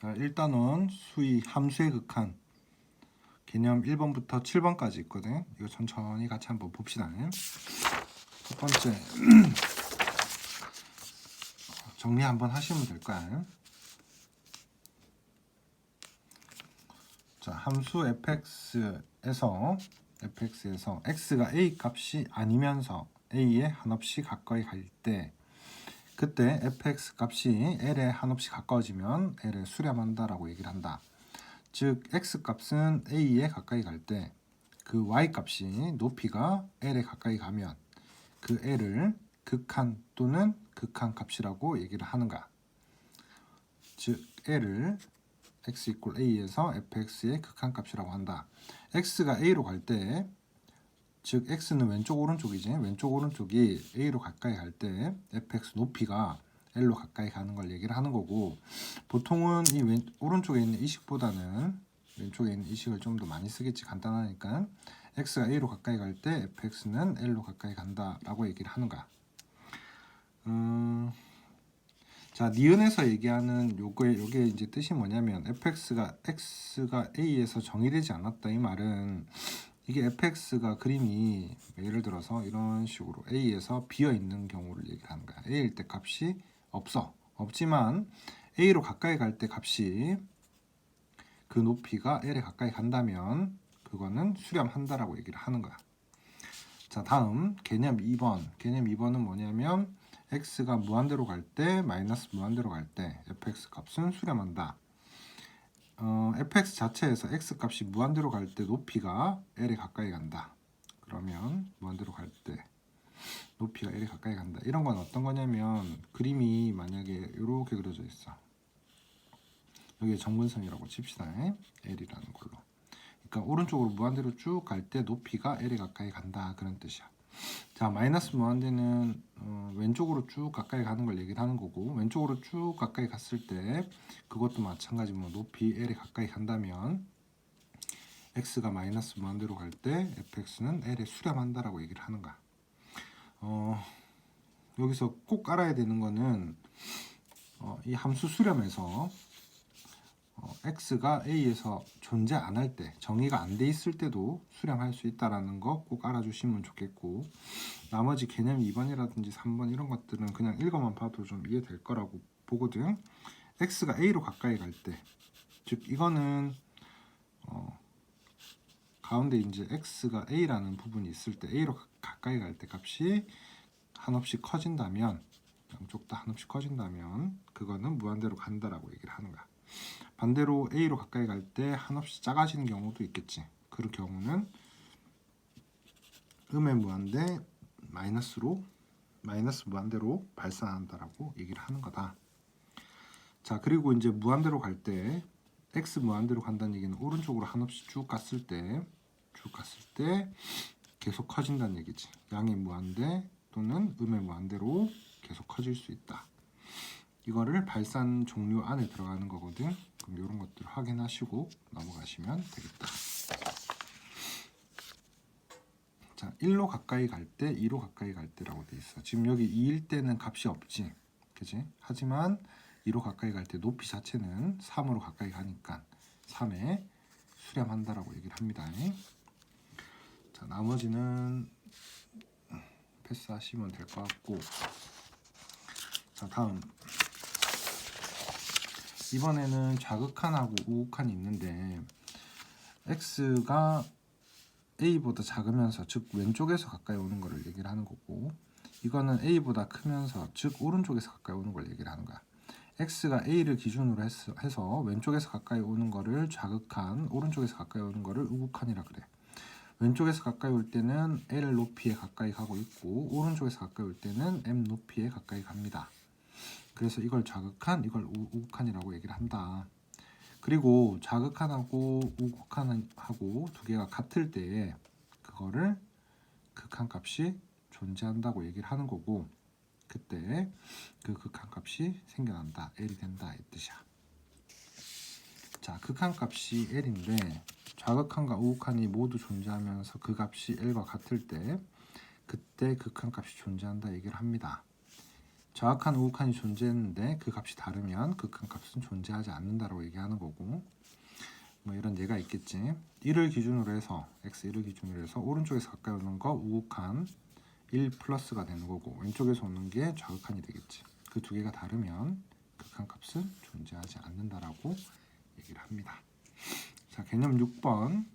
자, 일단은 수위 함수의 극한 개념 1번부터 7번까지 있거든. 이거 천천히 같이 한번 봅시다. 첫 번째 정리 한번 하시면 될 거야. 자, 함수 fx에서 x가 a 값이 아니면서 a에 한없이 가까이 갈 때, 그때 fx 값이 l에 한없이 가까워지면 l에 수렴한다라고 얘기를 한다. 즉 x 값은 a에 가까이 갈 때 그 y 값이 높이가 l에 가까이 가면 그 l을 극한 또는 극한 값이라고 얘기를 하는가. 즉 l을 x 이퀄 a에서 fx의 극한 값이라고 한다. x가 a로 갈 때, 즉 x는 왼쪽 오른쪽이지, 왼쪽 오른쪽이 a로 가까이 갈 때 fx 높이가 l로 가까이 가는 걸 얘기를 하는 거고, 보통은 이 오른쪽에 있는 이식보다는 왼쪽에 있는 이식을 좀 더 많이 쓰겠지. 간단하니까 x가 a로 가까이 갈 때 fx는 l로 가까이 간다라고 얘기를 하는 거야. 자, 니은에서 얘기하는 요게 이제 뜻이 뭐냐면, x가 a에서 정의되지 않았다 이 말은, 이게 fx가 그림이 예를 들어서 이런 식으로 a에서 비어 있는 경우를 얘기하는 거야. a일 때 값이 없지만 a로 가까이 갈 때 값이 그 높이가 l에 가까이 간다면 그거는 수렴한다라고 얘기를 하는 거야. 자, 다음 개념 2번. 개념 2번은 뭐냐면, x가 무한대로 갈 때, 마이너스 무한대로 갈 때 fx 값은 수렴한다. fx 자체에서 x 값이 무한대로 갈 때 높이가 l에 가까이 간다. 그러면 무한대로 갈 때 높이가 l에 가까이 간다. 이런 건 어떤 거냐면, 그림이 만약에 이렇게 그려져 있어. 여기에 정근선이라고 칩시다. l이라는 걸로. 그러니까 오른쪽으로 무한대로 쭉 갈 때 높이가 l에 가까이 간다, 그런 뜻이야. 자, 마이너스 무한대는 왼쪽으로 쭉 가까이 가는 걸 얘기를 하는 거고, 왼쪽으로 쭉 가까이 갔을 때 그것도 마찬가지로 높이 l에 가까이 간다면 x가 마이너스 무한대로 갈 때 fx는 l에 수렴한다라고 얘기를 하는 거야. 여기서 꼭 알아야 되는 거는, 이 함수 수렴에서 x가 a에서 존재 안 할 때, 정의가 안 돼 있을 때도 수렴할 수 있다라는 거 꼭 알아주시면 좋겠고, 나머지 개념 2번이라든지 3번 이런 것들은 그냥 읽어만 봐도 좀 이해될 거라고 보거든. x가 a로 가까이 갈 때, 즉 이거는 가운데 이제 x가 a라는 부분이 있을 때, a로 가까이 갈 때 값이 한없이 커진다면, 양쪽 다 한없이 커진다면 그거는 무한대로 간다라고 얘기를 하는 거야. 반대로 a로 가까이 갈 때 한없이 작아지는 경우도 있겠지. 그런 경우는 음의 무한대 마이너스 무한대로 발산한다라고 얘기를 하는 거다. 자, 그리고 이제 무한대로 갈 때, x 무한대로 간다는 얘기는 오른쪽으로 한없이 쭉 갔을 때 계속 커진다는 얘기지. 양의 무한대 또는 음의 무한대로 계속 커질 수 있다. 이거를 발산 종류 안에 들어가는 거거든. 그럼 이런 것들 확인하시고 넘어가시면 되겠다. 자, 1로 가까이 갈 때, 2로 가까이 갈 때라고 돼 있어. 지금 여기 2일 때는 값이 없지, 그지? 하지만 2로 가까이 갈 때 높이 자체는 3으로 가까이 가니까 3에 수렴한다라고 얘기를 합니다. 자, 나머지는 패스하시면 될 것 같고, 자, 다음 이번에는 좌극한하고 우극한이 있는데, x가 a보다 작으면서, 즉 왼쪽에서 가까이 오는 거를 얘기를 하는 거고, 이거는 a보다 크면서, 즉 오른쪽에서 가까이 오는 걸 얘기를 하는 거야. x가 a를 기준으로 해서 왼쪽에서 가까이 오는 거를 좌극한, 오른쪽에서 가까이 오는 거를 우극한이라 그래. 왼쪽에서 가까이 올 때는 l 높이에 가까이 가고 있고, 오른쪽에서 가까이 올 때는 m 높이에 가까이 갑니다. 그래서 이걸 좌극한, 이걸 우극한이라고 얘기를 한다. 그리고 좌극한하고 우극한하고 두 개가 같을 때 그거를 극한 값이 존재한다고 얘기를 하는 거고, 그때 그 극한 값이 생겨난다, L이 된다 이 뜻이야. 자, 극한 값이 L인데 좌극한과 우극한이 모두 존재하면서 그 값이 L과 같을 때 그때 극한 값이 존재한다 얘기를 합니다. 정확한 우극한이 존재했는데 그 값이 다르면 극한 값은 존재하지 않는다라고 얘기하는 거고, 뭐 이런 예가 있겠지. 1을 기준으로 해서 x1을 기준으로 해서 오른쪽에서 가까이 오는 거 우극한 1 플러스가 되는 거고, 왼쪽에서 오는 게 좌극한이 되겠지. 그 두 개가 다르면 극한 값은 존재하지 않는다라고 얘기를 합니다. 자, 개념 6번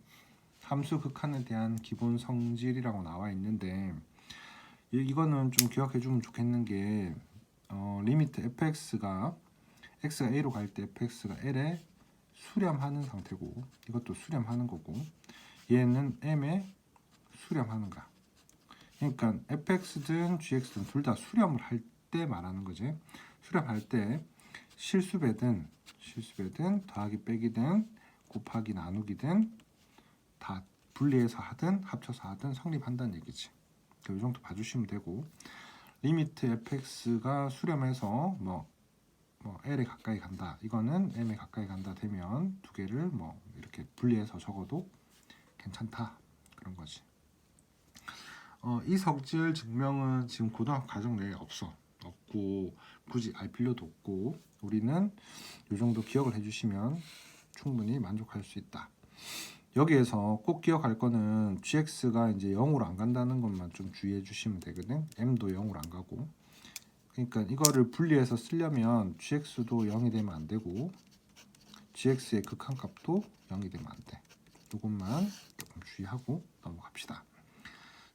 함수 극한에 대한 기본 성질이라고 나와 있는데, 이거는 좀 기억해 주면 좋겠는 게 리미트 fx가 x가 a로 갈 때 fx가 l에 수렴하는 상태고, 이것도 수렴하는 거고, 얘는 m에 수렴하는 거야. 그러니까 fx든 gx든 둘 다 수렴을 할 때 말하는 거지. 수렴할 때 실수배든 더하기 빼기든 곱하기 나누기든 다 분리해서 하든 합쳐서 하든 성립한다는 얘기지. 이 정도 봐주시면 되고, 리미트 fx가 수렴해서 뭐 l에 가까이 간다, 이거는 m에 가까이 간다 되면 두 개를 뭐 이렇게 분리해서 적어도 괜찮다, 그런 거지. 이 성질 증명은 지금 고등학교 과정 내에 없고 굳이 알 필요도 없고, 우리는 이 정도 기억을 해주시면 충분히 만족할 수 있다. 여기에서 꼭 기억할 거는 gx가 이제 0으로 안 간다는 것만 좀 주의해 주시면 되거든. m도 0으로 안 가고, 그러니까 이거를 분리해서 쓰려면 gx도 0이 되면 안 되고 gx의 극한값도 0이 되면 안 돼. 이것만 조금 주의하고 넘어갑시다.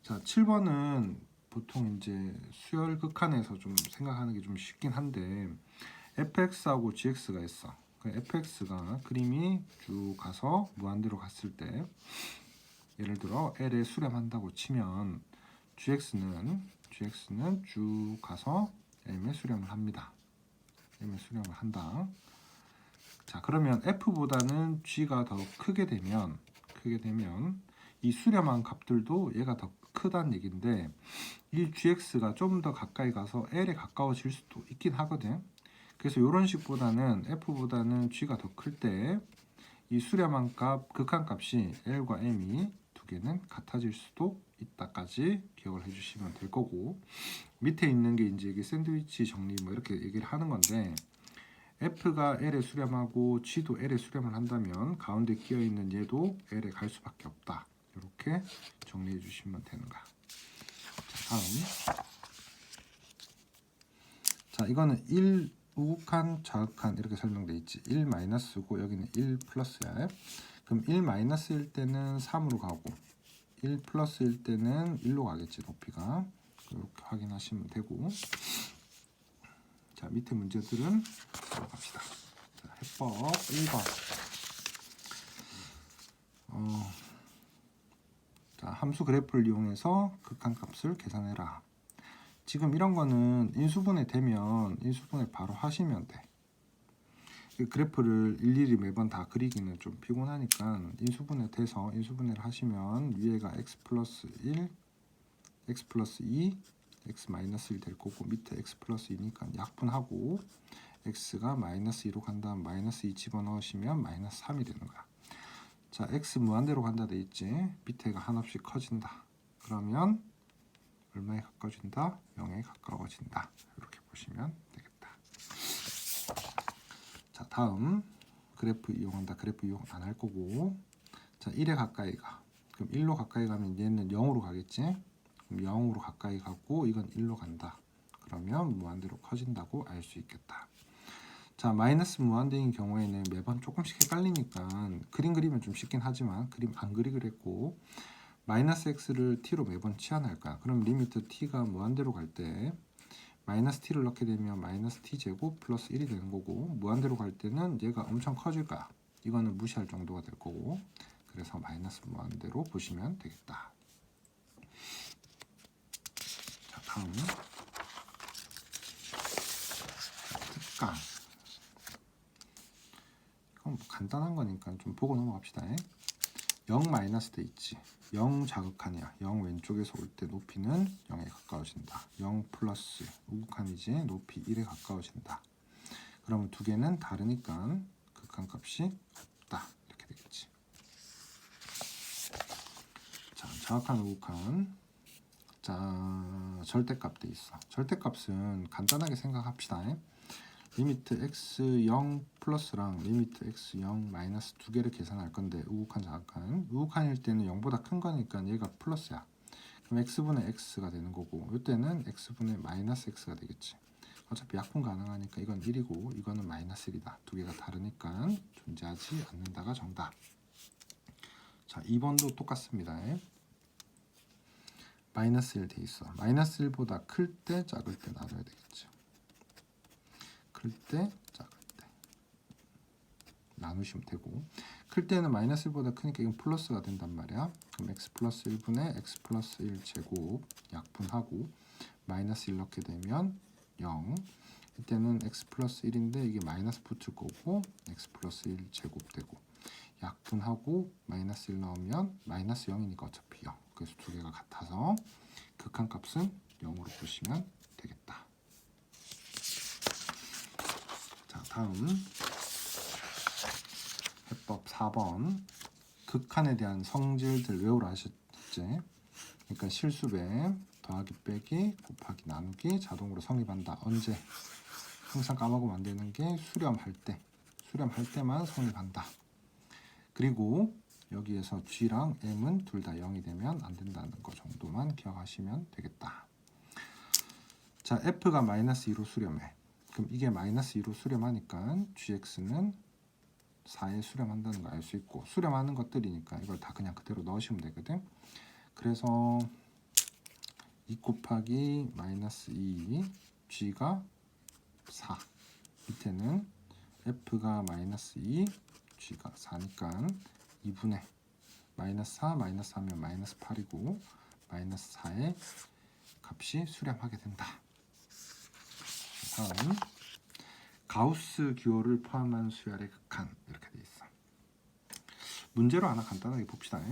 자, 7번은 보통 이제 수열 극한에서 좀 생각하는 게 좀 쉽긴 한데, fx하고 gx가 있어. fx가 그림이 쭉 가서 무한대로 갔을 때, 예를 들어 l에 수렴한다고 치면 gx는 쭉 가서 m에 수렴을 합니다. m에 수렴을 한다. 자, 그러면 f보다는 g가 더 크게 되면 이 수렴한 값들도 얘가 더 크다는 얘긴데, 이 gx가 좀 더 가까이 가서 l에 가까워질 수도 있긴 하거든. 그래서 이런 식보다는 f보다는 g가 더 클 때 이 수렴한 값, 극한 값이 l과 m이 두 개는 같아질 수도 있다까지 기억을 해주시면 될 거고, 밑에 있는 게 이제 이게 샌드위치 정리 뭐 이렇게 얘기를 하는 건데, f가 l에 수렴하고 g도 l에 수렴을 한다면 가운데 끼어 있는 얘도 l에 갈 수밖에 없다. 이렇게 정리해 주시면 되는 거야. 자, 다음. 자, 이거는 1 우극한 좌극한 이렇게 설명돼 있지. 1 마이너스고 여기는 1 플러스야. 그럼 1 마이너스일 때는 3으로 가고 1 플러스일 때는 1로 가겠지, 높이가. 이렇게 확인하시면 되고, 자, 밑에 문제들은 들어갑시다. 자, 해법 1번. 자, 함수 그래프를 이용해서 극한값을 계산해라. 지금 이런 거는 인수분해 되면 인수분해 바로 하시면 돼. 그래프를 일일이 매번 다 그리기는 좀 피곤하니까 인수분해 돼서 인수분해를 하시면 위에가 x 플러스 1, x 플러스 2, x 마이너스 1 될 거고, 밑에 x 플러스 2니까 약분하고 x가 마이너스 2로 간 다음 마이너스 2 집어넣으시면 마이너스 3이 되는 거야. 자, x 무한대로 간다 돼 있지. 밑에가 한없이 커진다. 그러면 얼마에 가까워진다? 0에 가까워진다. 이렇게 보시면 되겠다. 자, 다음 그래프 이용한다. 그래프 이용 안 할 거고, 자, 1에 가까이 가. 그럼 1로 가까이 가면 얘는 0으로 가겠지. 그럼 0으로 가까이 가고 이건 1로 간다. 그러면 무한대로 커진다고 알 수 있겠다. 자, 마이너스 무한대인 경우에는 매번 조금씩 헷갈리니까 그림 그리면 좀 쉽긴 하지만 그림 안 그리기로 했고, 마이너스 x를 t로 매번 치환할 거야. 그럼 리미트 t가 무한대로 갈 때 마이너스 t를 넣게 되면 마이너스 t 제곱 플러스 1이 되는 거고, 무한대로 갈 때는 얘가 엄청 커질 거야. 이거는 무시할 정도가 될 거고, 그래서 마이너스 무한대로 보시면 되겠다. 자, 다음 특강. 이건 뭐 간단한 거니까 좀 보고 넘어갑시다. 0 마이너스 돼 있지. 0 자극한이야. 0 왼쪽에서 올 때 높이는 0에 가까워진다. 0 플러스 우극한이지. 높이 1에 가까워진다. 그러면 두 개는 다르니까 극한값이 없다. 이렇게 되겠지. 자, 정확한 우극한. 자, 절대값 돼 있어. 절대값은 간단하게 생각합시다. 리미트 x 0 플러스랑 리미트 x 0 마이너스 두 개를 계산할 건데 우극한 자극한 우극한일 때는 0보다 큰 거니까 얘가 플러스야. 그럼 x분의 x가 되는 거고 이때는 x분의 마이너스 x가 되겠지. 어차피 약분 가능하니까 이건 1이고 이거는 마이너스 1이다. 두 개가 다르니까 존재하지 않는다가 정답. 자 2번도 똑같습니다. 마이너스 1 돼 있어. 마이너스 1보다 클 때 작을 때 나눠야 되겠죠. 클 때 작을 때 나누시면 되고 클 때는 마이너스 1보다 크니까 이건 플러스가 된단 말이야. 그럼 x 플러스 1분의 x 플러스 1 제곱 약분하고 마이너스 1 넣게 되면 0. 이때는 x 플러스 1인데 이게 마이너스 붙을 거고 x 플러스 1 제곱 되고 약분하고 마이너스 1 넣으면 마이너스 0이니까 어차피 0. 그래서 두 개가 같아서 극한값은 0으로 보시면 되겠다. 자 다음 해법 4번 극한에 대한 성질들 외우라 하셨지. 그러니까 실수배 더하기 빼기 곱하기 나누기 자동으로 성립한다. 언제? 항상 까먹으면 안 되는 게 수렴할 때만 성립한다. 그리고 여기에서 G랑 M은 둘 다 0이 되면 안 된다는 거 정도만 기억하시면 되겠다. 자 F가 마이너스 2로 수렴해. 그럼 이게 마이너스 2로 수렴하니까 GX는 4에 수렴한다는 거 알 수 있고 수렴하는 것들이니까 이걸 다 그냥 그대로 넣으시면 되거든. 그래서 2 곱하기 마이너스 2 G가 4 밑에는 F가 마이너스 2 G가 4니까 2분의 마이너스 4 마이너스 하면 마이너스 8이고 마이너스 4의 값이 수렴하게 된다. 다음 가우스 기호를 포함한 수열의 극한 이렇게 돼 있어. 문제로 하나 간단하게 봅시다.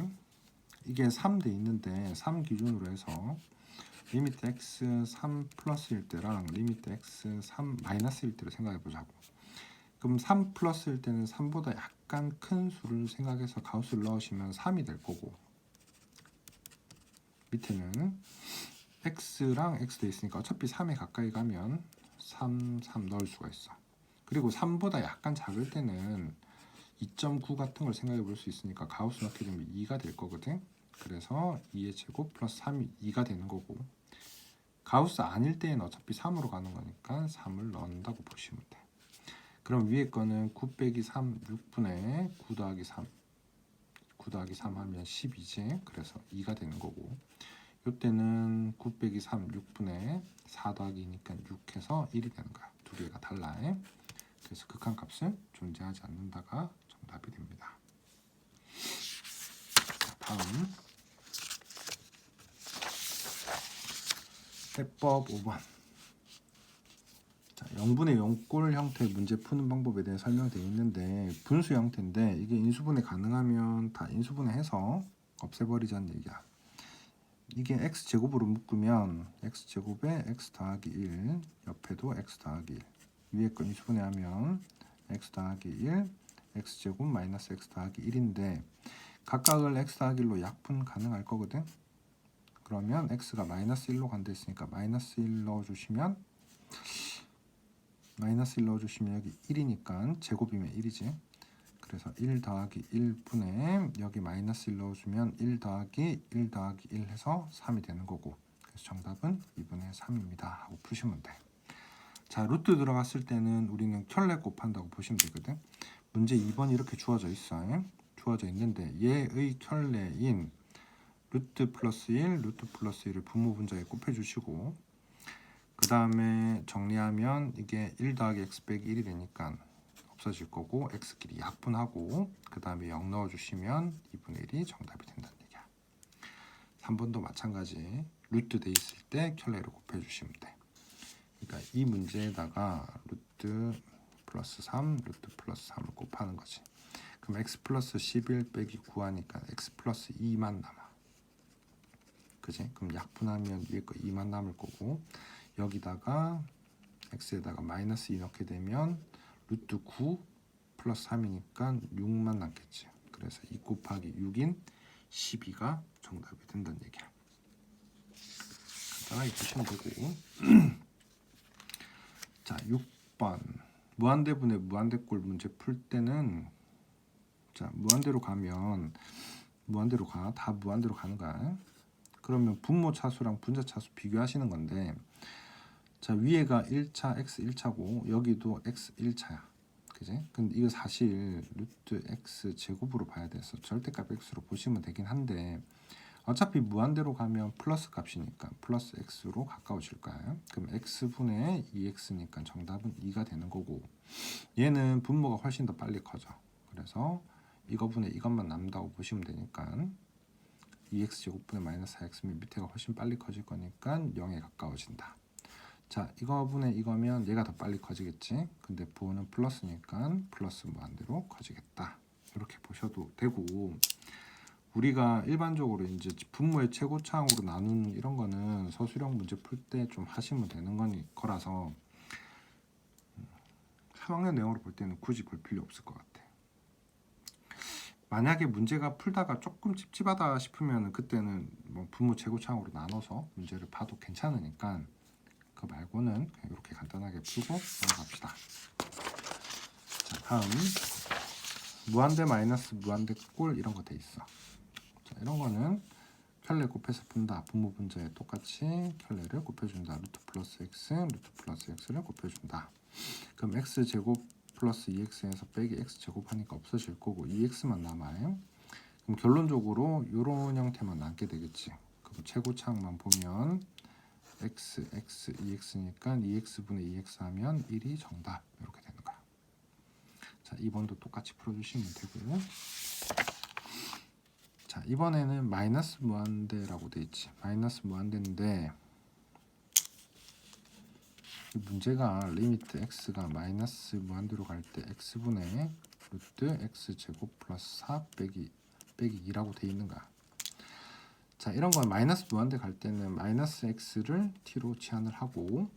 이게 3 돼 있는데 3 기준으로 해서 리미트 x 3 플러스일 때랑 리미트 x 3 마이너스일 때를 생각해 보자고. 그럼 3 플러스일 때는 3보다 약간 큰 수를 생각해서 가우스를 넣으시면 3이 될 거고 밑에는 x랑 x 돼 있으니까 어차피 3에 가까이 가면 3 넣을 수가 있어. 그리고 3보다 약간 작을 때는 2.9 같은 걸 생각해 볼 수 있으니까 가우스 넣게 되면 2가 될 거거든. 그래서 2의 제곱 플러스 3이 2가 되는 거고 가우스 아닐 때는 어차피 3으로 가는 거니까 3을 넣는다고 보시면 돼. 그럼 위에 거는 9 빼기 3 6분의 9 더하기 3 9 더하기 3 하면 12지. 그래서 2가 되는 거고 이때는 9 빼기 3 6분의 4 더하기 2니까 6해서 1이 되는 거야. 두 개가 달라. 그래서 극한값은 존재하지 않는다가 정답이 됩니다. 다음 해법 5번. 자, 0분의 0꼴 형태의 문제 푸는 방법에 대해 설명되어 있는데 분수 형태인데 이게 인수분해 가능하면 다 인수분해해서 없애버리자는 얘기야. 이게 x제곱으로 묶으면 x제곱에 x 더하기 1 옆에도 x 더하기 1 위에 거 인수분해하면 x 더하기 1 x제곱 마이너스 x 더하기 1인데 각각을 x 더하기 1로 약분 가능할 거거든. 그러면 x가 마이너스 1로 간다 했으니까 마이너스 1 넣어주시면 여기 1이니까 제곱이면 1이지. 그래서 1 더하기 1분의 여기 마이너스 1 넣어주면 1 더하기 1 더하기 1 해서 3이 되는 거고 그래서 정답은 2분의 3입니다 하고 푸시면 돼. 자 루트 들어갔을 때는 우리는 켤레 곱한다고 보시면 되거든. 문제 2번 이렇게 주어져 있어. 주어져 있는데 얘의 켤레인 루트 플러스 1 루트 플러스 1을 분모 분자에 곱해주시고 그 다음에 정리하면 이게 1 더하기 x 빼기 1이 되니까 없어질 거고 x끼리 약분하고 그 다음에 0 넣어주시면 2분의 1이 정답이 된다는 얘기야. 3번도 마찬가지 루트 돼 있을 때 켤레를 곱해주시면 돼. 그러니까 이 문제에다가 루트 플러스 3 루트 플러스 3을 곱하는 거지. 그럼 x 플러스 11 빼기 9 하니까 x 플러스 2만 남아. 그지? 그럼 약분하면 위에 거 2만 남을 거고 여기다가 x에다가 마이너스 2 넣게 되면 루트 9 플러스 3이니까 6만 남겠지. 그래서 2 곱하기 6인 12가 정답이 된다는 얘기야. 간단하게 보시면 되고 자 6번 무한대분의 무한대꼴 문제 풀 때는 자 무한대로 가면 무한대로 다 무한대로 가는 거야. 그러면 분모 차수랑 분자 차수 비교하시는 건데 자 위에가 1차 x 1차고 여기도 x 1차야. 그지? 근데 이거 사실 루트 x 제곱으로 봐야 돼서 절대값 x로 보시면 되긴 한데 어차피 무한대로 가면 플러스 값이니까 플러스 x로 가까워질 거예요. 그럼 x분의 2x니까 정답은 2가 되는 거고 얘는 분모가 훨씬 더 빨리 커져. 그래서 이거분의 이것만 남다고 보시면 되니까 2x제곱분의 마이너스 4x면 밑에가 훨씬 빨리 커질 거니까 0에 가까워진다. 자 이거분의 이거면 얘가 더 빨리 커지겠지. 근데 부호는 플러스니까 플러스 무한대로 커지겠다. 이렇게 보셔도 되고 우리가 일반적으로 이제 분모의 최고차항으로 나누는 이런 거는 서술형 문제 풀 때 좀 하시면 되는 거라서 3학년 내용으로 볼 때는 굳이 볼 필요 없을 것 같아. 만약에 문제가 풀다가 조금 찝찝하다 싶으면 그때는 뭐 분모 최고차항으로 나눠서 문제를 봐도 괜찮으니까 그거 말고는 그냥 이렇게 간단하게 풀고 넘어갑시다. 자, 다음 무한대 마이너스 무한대 꼴 이런 거 돼 있어. 자, 이런 거는 켤레 곱해서 푼다. 분모 분자에 똑같이 켤레를 곱해준다. 루트 플러스 x, 루트 플러스 x를 곱해준다. 그럼 x제곱 플러스 2x에서 빼기 x제곱 하니까 없어질 거고 2x만 남아요. 그럼 결론적으로 이런 형태만 남게 되겠지. 그럼 최고차항만 보면 x, x, 2x니까 2x분의 2x 하면 1이 정답. 이렇게 되는 거야. 자, 2번도 똑같이 풀어주시면 되고요. 자, 이번에는 마이너스 무한대라고 돼 있지. 마이너스 무한대인데 이 문제가 리미트 x가 마이너스 무한대로 갈 때 x분의 루트 x제곱 플러스 4 빼기 2라고 돼 있는 거야. 자, 이런 건 마이너스 무한대 갈 때는 마이너스 x를 t로 치환을 하고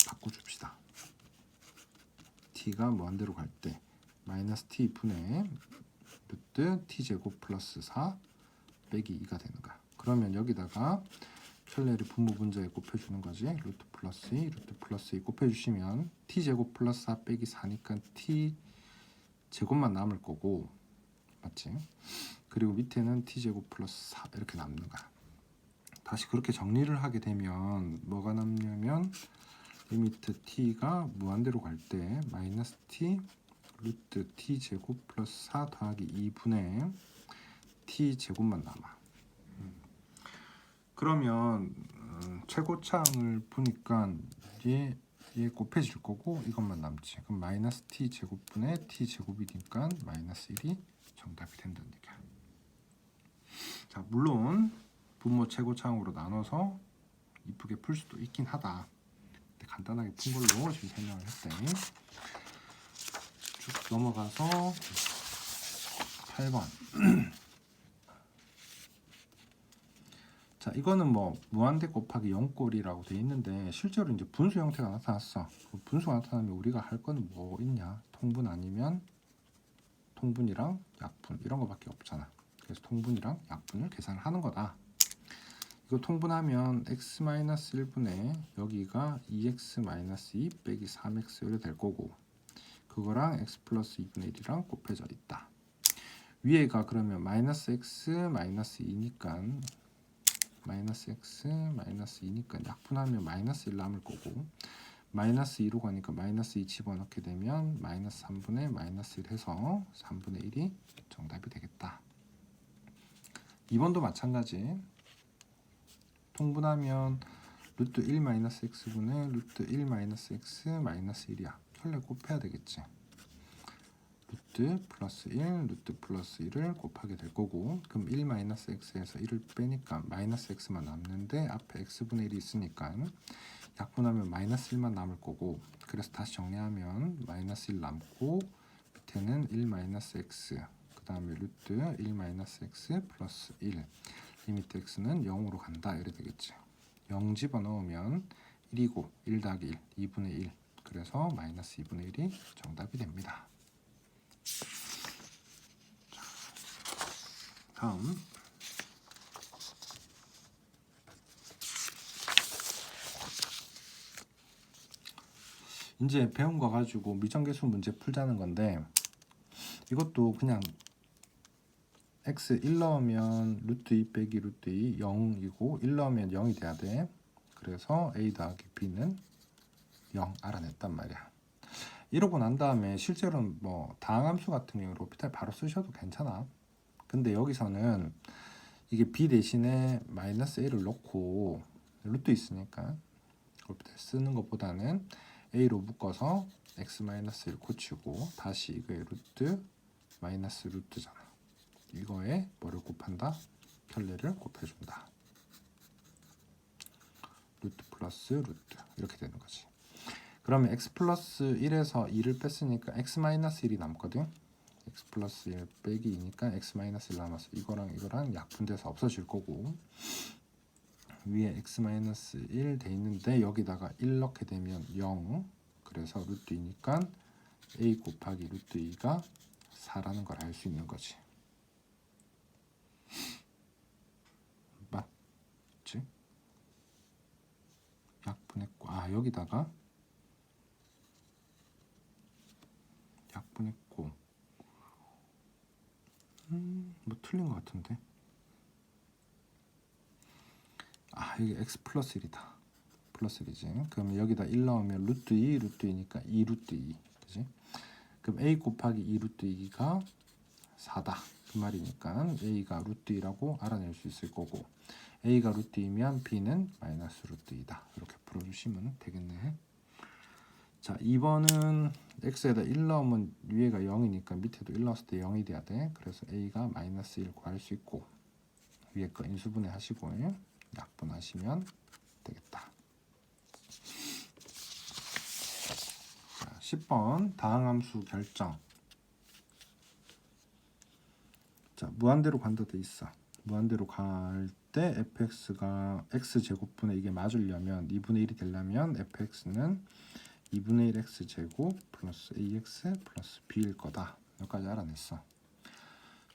바꿔줍시다. t가 무한대로 갈 때 마이너스 t 분의 루트 t제곱 플러스 4 빼기 2가 되는 거야. 그러면 여기다가 켤레를 분모 분자에 곱해주는 거지. 루트 플러스 2, 루트 플러스 2 곱해주시면 t제곱 플러스 4 빼기 4니까 t제곱만 남을 거고 맞지? 그리고 밑에는 t제곱 플러스 4 이렇게 남는 거야. 다시 그렇게 정리를 하게 되면 뭐가 남냐면 리미트 t가 무한대로 갈 때 마이너스 t 루트 t제곱 플러스 4 더하기 2분의 t제곱만 남아. 그러면 최고차항을 보니까 얘 곱해질 거고 이것만 남지. 그럼 마이너스 t제곱분의 t제곱이니까 마이너스 1이 정답이 된다는 얘기야. 자, 물론 분모 최고차항으로 나눠서 이쁘게 풀 수도 있긴 하다. 근데 간단하게 푼 걸로 지금 설명을 했더니 쭉 넘어가서 8번. 자, 이거는 뭐 무한대 곱하기 0꼴이라고 돼 있는데 실제로 이제 분수 형태가 나타났어. 분수가 나타나면 우리가 할 건 뭐 있냐? 통분 아니면 통분이랑 약분 이런 거밖에 없잖아. 그래서 통분이랑 약분을 계산을 하는 거다. 이거 통분하면 x-1분의 여기가 2x-2 빼기 3x 이렇게 될 거고 그거랑 x 플러스 2분의 1이랑 곱해져 있다. 위에가 그러면 마이너스 x 마이너스 2니까 마이너스 x 마이너스 2니까 약분하면 마이너스 1 남을 거고 마이너스 2로 가니까 마이너스 2 집어넣게 되면 마이너스 3분의 마이너스 1 해서 3분의 1이 정답이 되겠다. 2번도 마찬가지. 통분하면 루트 1 마이너스 x분의 루트 1 마이너스 x 마이너스 1이야. 켤레 곱해야 되겠지. 루트 플러스 1 루트 플러스 1을 곱하게 될 거고 그럼 1 마이너스 x에서 1을 빼니까 마이너스 x만 남는데 앞에 x분의 1이 있으니까 약분하면 마이너스 1만 남을 거고 그래서 다시 정리하면 마이너스 1 남고 밑에는 1 마이너스 x 그 다음에 루트 1 마이너스 x 플러스 1 리미트 x는 0으로 간다 이래 되겠지. 0 집어넣으면 1이고 1 더하기 1 2분의 1 그래서 마이너스 2분의 1이 정답이 됩니다. 다음 이제 배운 거 가지고 미정계수 문제 풀자는 건데, 이것도 그냥 x 1 넣으면 루트 2 빼기 루트 2 0이고 1 넣으면 0이 돼야 돼. 그래서 a 더하기 b는 0 알아냈단 말이야. 이러고 난 다음에 실제로는 뭐 다항함수 같은 경우 로피탈 바로 쓰셔도 괜찮아. 근데 여기서는 이게 b 대신에 마이너스 a를 넣고 루트 있으니까 로피탈 쓰는 것보다는 a로 묶어서 x-1 고치고 다시 이거의 루트 마이너스 루트잖아. 이거에 뭐를 곱한다? 편례를 곱해준다. 루트 플러스 루트 이렇게 되는 거지. 그러면 x 플러스 1에서 2를 뺐으니까 x-1이 남거든. x 플러스 1 빼기 2니까 x-1 남았어. 이거랑 약분돼서 없어질 거고, 위에 x-1 돼 있는데 여기다가 1 넣게 되면 0. 그래서 루트 2니까 a 곱하기 루트 2가 4라는 걸 알 수 있는 거지. 맞지? 약분했고, 여기다가 약분했고, 뭐 틀린 것 같은데. 여기 x 플러스 1이다. 플러스 1이지. 그럼 여기다 1 넣으면 루트 2, 루트 2니까 2 루트 2. 그지? 그럼 a 곱하기 2 루트 2가 4다. 그 말이니까 a가 루트 2라고 알아낼 수 있을 거고, a가 루트 2면 b는 마이너스 루트 2다. 이렇게 풀어주시면 되겠네. 자, 2번은 x에다 1 넣으면 위에가 0이니까 밑에도 1 넣었을 때 0이 돼야 돼. 그래서 a가 마이너스 1 구할 수 있고, 위에 거 인수분해 하시고 약분하시면 되겠다. 자, 10번 다항함수 결정. 자, 무한대로 간다 돼 있어. 무한대로 갈 때 fx가 x제곱분의 이게 맞으려면 2분의 1이 되려면 fx는 2분의 1 x제곱 플러스 ax 플러스 b일 거다. 여기까지 알아냈어.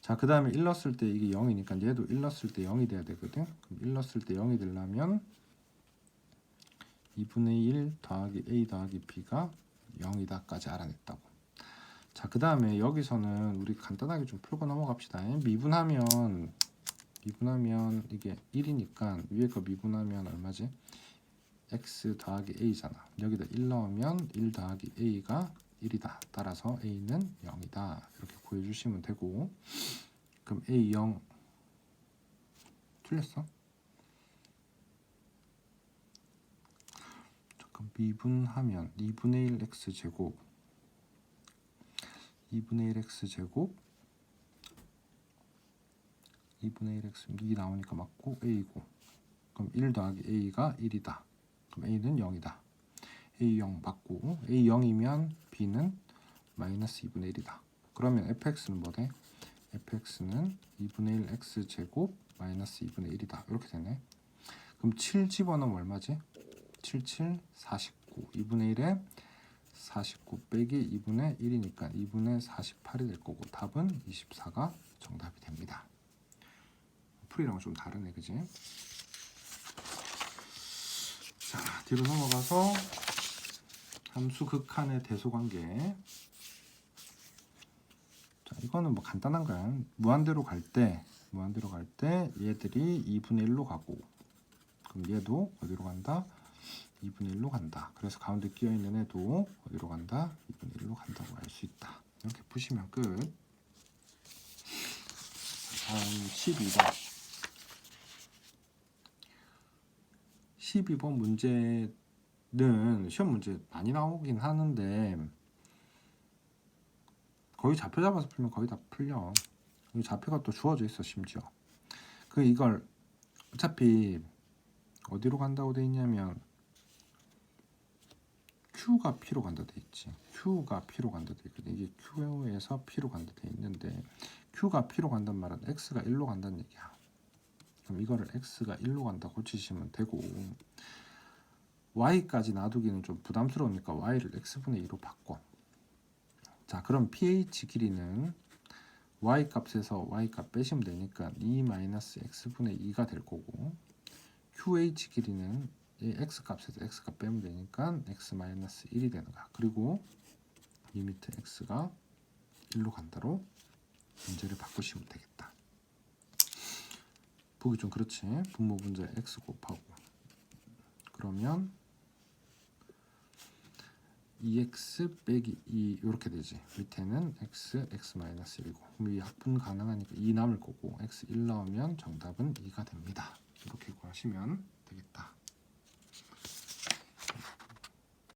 자, 그 다음에 1 넣었을 때 이게 0이니까 얘도 1 넣었을 때 0이 돼야 되거든. 그럼 1 넣었을 때 0이 되려면 2분의 1 더하기 a 더하기 b가 0이다까지 알아냈다고. 자, 그 다음에 여기서는 우리 간단하게 좀 풀고 넘어갑시다. 미분하면 이게 1이니까 위에 거 미분하면 얼마지? x 더하기 a잖아. 여기다 1 넣으면 1 더하기 a가 1이다. 따라서 a는 0이다. 이렇게 구해주시면 되고, 그럼 a 0 틀렸어? 잠깐, 미분하면 2분의 1 x제곱 2분의 1 x제곱 2분의 1 x 2 나오니까 맞고 a고, 그럼 1 더하기 a가 1이다. 그럼 a는 0이다. a 0 맞고, a 0이면 b는 마이너스 2분의 1이다. 그러면 fx는 뭐 돼? fx는 2분의 1 x제곱 마이너스 2분의 1이다. 이렇게 되네. 그럼 7 집어넣으면 얼마지? 7, 7, 49. 2분의 1에 49 빼기 2분의 1이니까 2분의 48이 될 거고, 답은 24가 정답이 됩니다. 풀이랑은 좀 다르네, 그지? 자, 뒤로 넘어가서 함수 극한의 대소관계. 자, 이거는 뭐 간단한 거야. 무한대로 갈 때 얘들이 2분의 1로 가고, 그럼 얘도 어디로 간다? 2분의 1로 간다. 그래서 가운데 끼어있는 애도 어디로 간다? 2분의 1로 간다고 알 수 있다. 이렇게 푸시면 끝. 다음 12번. 12번 문제는 시험 문제 많이 나오긴 하는데 거의 좌표 잡아서 풀면 거의 다 풀려. 이 좌표가 또 주어져 있어. 심지어 이걸 어차피 어디로 간다고 돼 있냐면 Q가 P로 간다 돼 있지. Q가 P로 간다 돼 있거든. 이게 Q에서 P로 간다 돼 있는데, Q가 P로 간단 말은 X가 1로 간다는 얘기야. 그럼 이거를 X가 1로 간다 고치시면 되고, Y까지 놔두기는 좀 부담스러우니까 Y를 X분의 2로 바꿔. 자, 그럼 pH 길이는 Y 값에서 Y 값 빼시면 되니까 2-X분의 2가 될 거고, QH 길이는 이 x 값에서 x 값 빼면 되니까 x 마이너스 1이 되는 거야. 그리고 리미트 x가 1로 간다로 문제를 바꾸시면 되겠다. 보기 좀 그렇지. 분모 분자에 x 곱하고 그러면 2x 빼기 2 이렇게 되지. 밑에는 x 마이너스 1이고 그럼 이 합분 가능하니까 2 남을 거고 x 1 나오면 정답은 2가 됩니다. 이렇게 구하시면 되겠다.